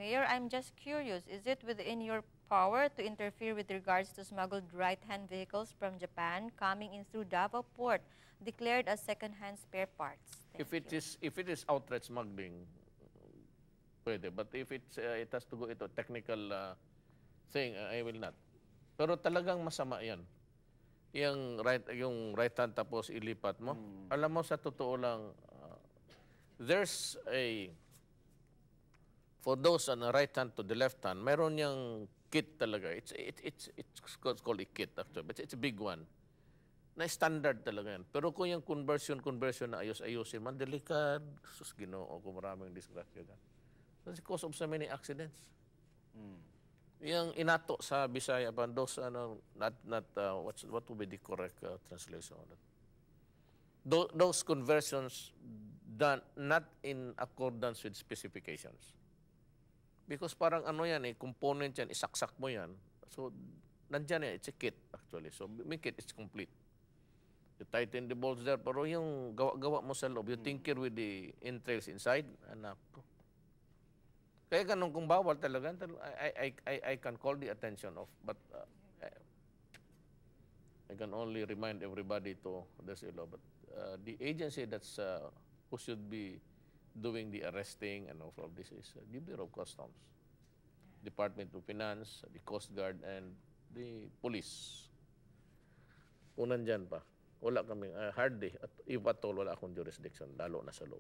Mayor, I'm just curious, is it within your power to interfere with regards to smuggled right-hand vehicles from Japan coming in through Davao Port, declared as second-hand spare parts? If Thank it you. is outright smuggling, pwede. But if it has to go into technical thing, I will not. Pero talagang masama 'yan. Yung right hand tapos ilipat mo. Alam mo sa totoo lang, there's a for those on the right hand to the left hand, meron yang kit talaga. It's called a kit actually, but it's a big one. Na standard talaga yan. Pero kung yung conversion na ayos-ayosin, man, delikad. Sus, Ginoo, kung maraming disgrasya dyan. That's the cause of so many accidents. Yung inato sa Bisaya, pa, those, what would be the correct translation of that? Those conversions done not in accordance with specifications. Because parang ano yan component yan, isaksak mo yan. So, nandyan yan, it's a kit actually. So, make it, it's complete. You tighten the bolts there, pero yung gawa mo sa loob, you tinker with the entrails inside, anak ko. Kaya ganun kung bawal talaga, I can call the attention of, but I can only remind everybody to, there's a law, but the agency that's, who should be doing the arresting and all of this is the Bureau of Customs, Department of Finance, the Coast Guard, and the police. Kung nandyan pa, wala kami, hardly, if at all, wala akong jurisdiction, lalo na sa loob.